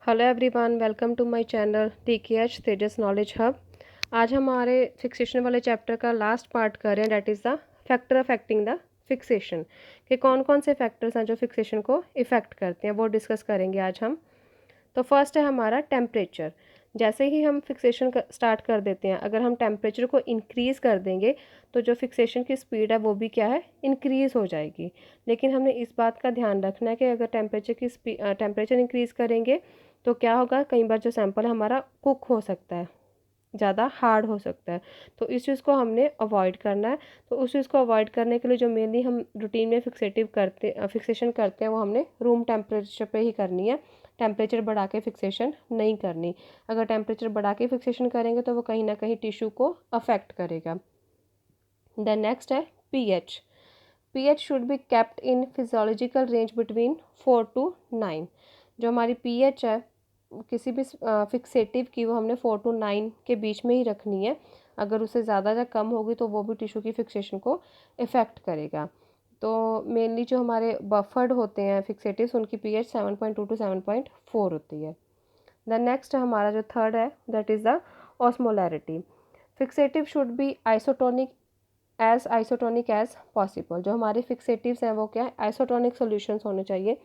Hello everyone, welcome to my channel TKH Tejas knowledge hub. आज हमारे fixation वाले chapter का लास्ट पार्ट कर रहे हैं, that is the factor affecting the fixation. कि कौन कौन से फैक्टर्स हैं जो फिक्सेशन को इफ़ेक्ट करते हैं, वो डिस्कस करेंगे आज हम। तो फर्स्ट है हमारा टेम्परेचर। जैसे ही हम फिक्सेशन स्टार्ट कर देते हैं, अगर हम टेम्परेचर को इंक्रीज़ कर देंगे तो जो फिक्सेशन की स्पीड है वो भी क्या है, इंक्रीज़ हो जाएगी। लेकिन हमने इस बात का ध्यान रखना है कि अगर टेम्परेचर इंक्रीज़ करेंगे तो क्या होगा, कई बार जो सैंपल हमारा कुक हो सकता है, ज़्यादा हार्ड हो सकता है। तो इस चीज़ को हमने अवॉइड करना है। तो उस चीज़ को अवॉइड करने के लिए जो मेनली हम रूटीन में फिक्सेशन करते हैं वो हमने रूम टेम्परेचर पे ही करनी है। टेम्परेचर बढ़ा के फिक्सेशन नहीं करनी। अगर टेम्परेचर बढ़ा के फिक्सेशन करेंगे तो वो कहीं ना कहीं टिश्यू को अफेक्ट करेगा। देन नेक्स्ट है pH. PH should be kept in physiological range between 4 to 9। जो हमारी पीएच है किसी भी फिक्सेटिव की, वो हमने 4 to 9 के बीच में ही रखनी है। अगर उससे ज़्यादा या कम होगी तो वो भी टिश्यू की फिक्सेशन को इफ़ेक्ट करेगा। तो मेनली जो हमारे बफर्ड होते हैं फिक्सेटिव्स, उनकी पीएच 7.2 to 7.4 होती है। द नेक्स्ट हमारा जो थर्ड है that is the osmolarity. Fixative should be isotonic as possible. जो हमारे फिक्सेटिव्स हैं वो क्या है, आइसोटोनिक सॉल्यूशंस होने चाहिए।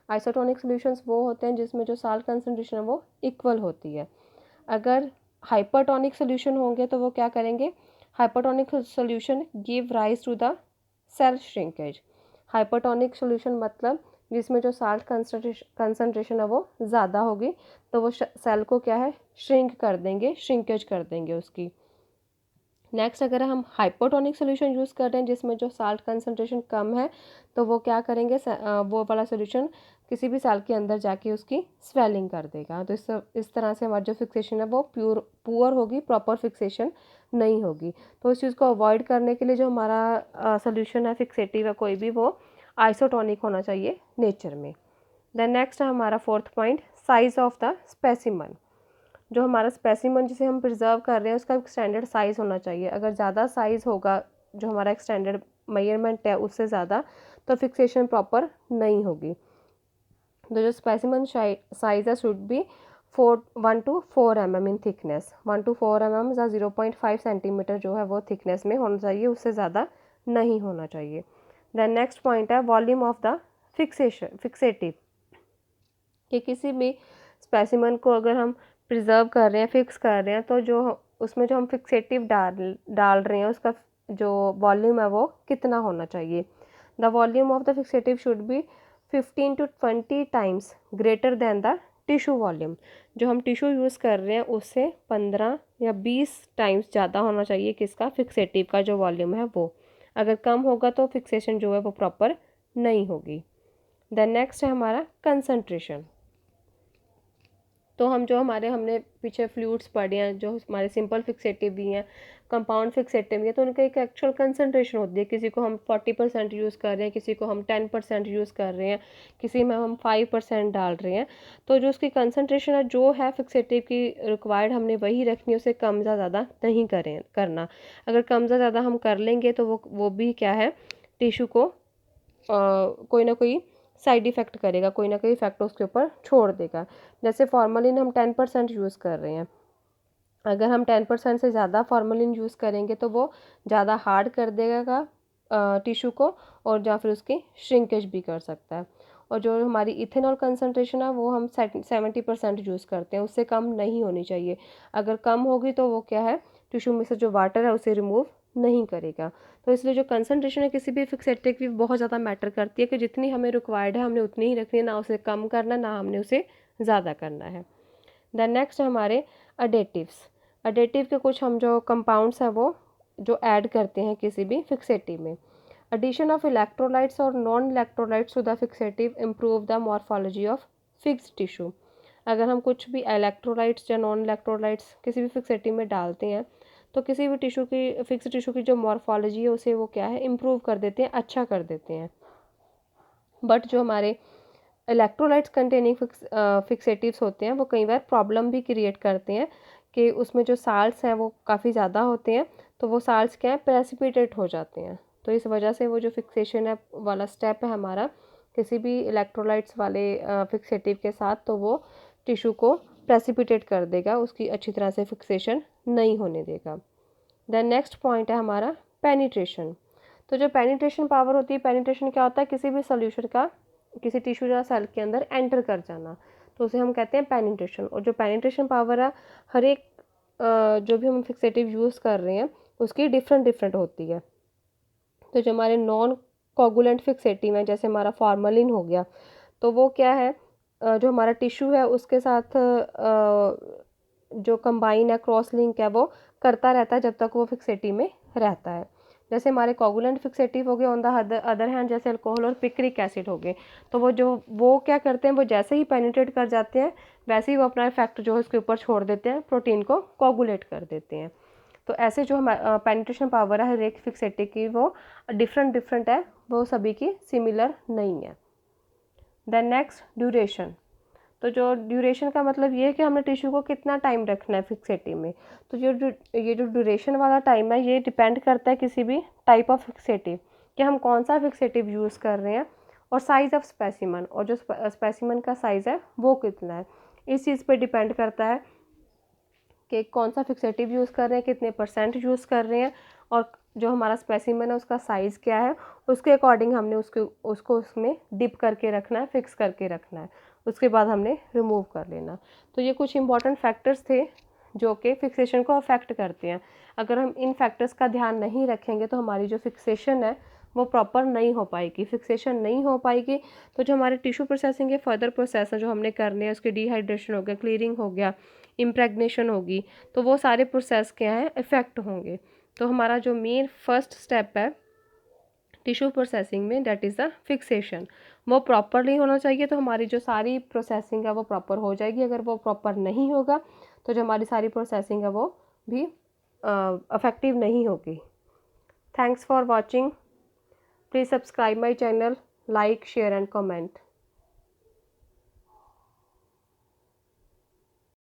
आइसोटोनिक सॉल्यूशंस वो होते हैं जिसमें जो साल्ट कंसनट्रेशन है वो इक्वल होती है। अगर हाइपरटोनिक सॉल्यूशन होंगे तो वो क्या करेंगे, hypertonic solution give rise to the cell shrinkage. Hypertonic solution मतलब जिसमें जो साल्ट कंसनट्रेशन है वो ज़्यादा होगी, तो वो सेल को क्या है, श्रिंक कर देंगे, श्रिंकेज कर देंगे उसकी। नेक्स्ट, अगर हम हाइपोटोनिक सोल्यूशन यूज़ कर रहे हैं जिसमें जो साल्ट कंसनट्रेशन कम है, तो वो क्या करेंगे, वो वाला सोल्यूशन किसी भी सेल के अंदर जाके उसकी स्वेलिंग कर देगा। तो इस तरह से हमारी जो फिक्सेशन है वो पुअर होगी, प्रॉपर फिक्सेशन नहीं होगी। तो इस चीज़ को अवॉइड करने के लिए जो हमारा सोल्यूशन है फिक्सेटिव है कोई भी, वो आइसोटोनिक होना चाहिए नेचर में। देन नेक्स्ट है हमारा fourth point, size of the specimen. जो हमारा स्पेसिमन जिसे हम प्रिजर्व कर रहे हैं उसका एक स्टैंडर्ड साइज़ होना चाहिए। अगर ज़्यादा साइज़ होगा, जो हमारा एक स्टैंडर्ड मेजरमेंट है उससे ज़्यादा, तो फिक्सेशन प्रॉपर नहीं होगी। तो जो स्पेसिमन साइज़ है should be 1 to 4 mm in thickness. 1 to 4 mm या 0.5 सेंटीमीटर जो है वो थिकनेस में होना चाहिए, उससे ज़्यादा नहीं होना चाहिए। देन नेक्स्ट पॉइंट है वॉल्यूम ऑफ द फिक्सेटिव। कि किसी भी स्पेसिमन को अगर हम प्रिजर्व कर रहे हैं, फिक्स कर रहे हैं, तो जो उसमें जो हम फिक्सेटिव डाल रहे हैं उसका जो वॉल्यूम है वो कितना होना चाहिए। The volume of the fixative should B 15 to 20 times greater than the tissue volume. जो हम टिश्यू यूज़ कर रहे हैं उससे 15 या 20 टाइम्स ज़्यादा होना चाहिए किसका, फिक्सेटिव का जो वॉल्यूम है वो। अगर कम होगा तो फिक्सेशन जो है वो प्रॉपर नहीं होगी। देन नेक्स्ट है हमारा कंसंट्रेशन। तो हम जो हमने पीछे फ्लूइड्स पढ़े हैं, जो हमारे सिंपल फिक्सेटिव भी हैं, कंपाउंड फिक्सेटिव भी हैं, तो उनका एक एक्चुअल कंसंट्रेशन होती है। किसी को हम 40% यूज़ कर रहे हैं, किसी को हम 10% यूज़ कर रहे हैं, किसी में हम 5% डाल रहे हैं। तो जो उसकी कंसंट्रेशन है जो है फिक्सेटिव की रिक्वायर्ड, हमने वही रखनी है, उसे कम या ज़्यादा नहीं करना। अगर कम या ज़्यादा हम कर लेंगे तो वो भी क्या है, टिश्यू को कोई ना कोई साइड इफ़ेक्ट करेगा, कोई ना कोई इफेक्ट उसके ऊपर छोड़ देगा। जैसे फॉर्मलिन हम 10% यूज़ कर रहे हैं, अगर हम 10% से ज़्यादा फॉर्मलिन यूज़ करेंगे तो वो ज़्यादा हार्ड कर देगा टिश्यू को, और या फिर उसकी श्रिंकेज भी कर सकता है। और जो हमारी इथेनॉल कंसनट्रेशन है वो हम 70% यूज़ करते हैं, उससे कम नहीं होनी चाहिए। अगर कम होगी तो वो क्या है, टिश्यू में से जो वाटर है उसे रिमूव नहीं करेगा। तो इसलिए जो कंसंट्रेशन है किसी भी फिक्सेटिव की बहुत ज़्यादा मैटर करती है, कि जितनी हमें रिक्वायर्ड है हमने उतनी ही रखनी है, ना उसे कम करना ना हमने उसे ज़्यादा करना है। देन नेक्स्ट है हमारे अडेटिव्स। अडेटिव के कुछ हम जो कंपाउंड्स हैं वो जो ऐड करते हैं किसी भी फिक्सेटिव में। एडिशन ऑफ इलेक्ट्रोलाइट्स और non electrolytes to the fixative improve the morphology of fixed tissue. अगर हम कुछ भी इलेक्ट्रोलाइट्स या नॉन इलेक्ट्रोलाइट्स किसी भी फिक्सेटिव में डालते हैं तो किसी भी टिश्यू की, फिक्स टिश्यू की जो मॉर्फोलॉजी है उसे वो क्या है, इम्प्रूव कर देते हैं, अच्छा कर देते हैं। बट जो हमारे इलेक्ट्रोलाइट्स कंटेनिंग फिक्सेटिव्स होते हैं वो कई बार प्रॉब्लम भी क्रिएट करते हैं, कि उसमें जो साल्ट्स हैं वो काफ़ी ज़्यादा होते हैं, तो वो साल्ट्स क्या है, प्रेसिपिटेट हो जाते हैं। तो इस वजह से वो जो फिक्सेशन है वाला स्टेप है हमारा किसी भी इलेक्ट्रोलाइट्स वाले फिक्सेटिव के साथ, तो वो टिश्यू को प्रेसिपिटेट कर देगा, उसकी अच्छी तरह से फिक्सेशन नहीं होने देगा। देन नेक्स्ट पॉइंट है हमारा पेनिट्रेशन। तो जो पेनिट्रेशन पावर होती है, पेनिट्रेशन क्या होता है, किसी भी सोल्यूशन का किसी टिश्यू या सेल के अंदर एंटर कर जाना, तो उसे हम कहते हैं पेनिट्रेशन। और जो पेनिट्रेशन पावर है हर एक जो भी हम फिक्सेटिव यूज़ कर रहे हैं उसकी डिफरेंट डिफरेंट होती है। तो जो हमारे नॉन कोगुलेंट फिक्सेटिव हैं, जैसे हमारा फॉर्मलिन हो गया, तो वो क्या है, जो हमारा टिश्यू है उसके साथ जो कंबाइन है, क्रॉस लिंक है, वो करता रहता है जब तक वो फिक्सेटिव में रहता है। जैसे हमारे कोगुलेंट फिक्सेटिव हो गए, ऑन द अदर हैंड जैसे अल्कोहल और पिक्रिक एसिड हो गए, तो वो क्या करते हैं, वो जैसे ही पेनिट्रेट कर जाते हैं वैसे ही वो अपना इफेक्ट जो है उसके ऊपर छोड़ देते हैं, प्रोटीन को कोगुलेट कर देते हैं। तो ऐसे जो हम पेनिट्रेशन पावर है हर एक फिक्सेटिव की वो डिफरेंट डिफरेंट है, वो सभी की सिमिलर नहीं है। Then next duration. तो जो ड्यूरेशन का मतलब ये है कि हमने टिश्यू को कितना टाइम रखना है फिक्सेटिव में। तो ये जो ड्यूरेशन वाला टाइम है ये डिपेंड करता है किसी भी टाइप ऑफ फिक्सेटिव, कि हम कौन सा फिक्सेटिव यूज़ कर रहे हैं, और साइज़ ऑफ स्पेसिमन, और जो स्पेसिमन का साइज़ है वो कितना है, इस चीज़ पे डिपेंड करता है कि कौन सा फिक्सेटिव यूज़ कर रहे हैं, कितने % यूज़ कर रहे हैं, और जो हमारा स्पेसिमन है उसका साइज़ क्या है, उसके अकॉर्डिंग हमने उसको उसमें डिप करके रखना है, फिक्स करके रखना है, उसके बाद हमने रिमूव कर लेना। तो ये कुछ इंपॉर्टेंट फैक्टर्स थे जो कि फिक्सेशन को अफेक्ट करते हैं। अगर हम इन फैक्टर्स का ध्यान नहीं रखेंगे तो हमारी जो फिक्सेशन है वो प्रॉपर नहीं हो पाएगी। फिक्सेशन नहीं हो पाएगी तो जो हमारे टिश्यू प्रोसेसिंग के फर्दर प्रोसेस है जो हमने करने हैं, उसके डिहाइड्रेशन हो गया, क्लीयरिंग हो गया, इम्प्रेगनेशन होगी, तो वो सारे प्रोसेस क्या हैं, इफ़ेक्ट होंगे। तो हमारा जो मेन फर्स्ट स्टेप है टिश्यू प्रोसेसिंग में, दैट इज़ द फिक्सेशन, वो प्रॉपरली होना चाहिए, तो हमारी जो सारी प्रोसेसिंग है वो प्रॉपर हो जाएगी। अगर वो प्रॉपर नहीं होगा तो जो हमारी सारी प्रोसेसिंग है वो भी अफेक्टिव नहीं होगी। Thanks for watching. Please subscribe my channel, like, share and comment.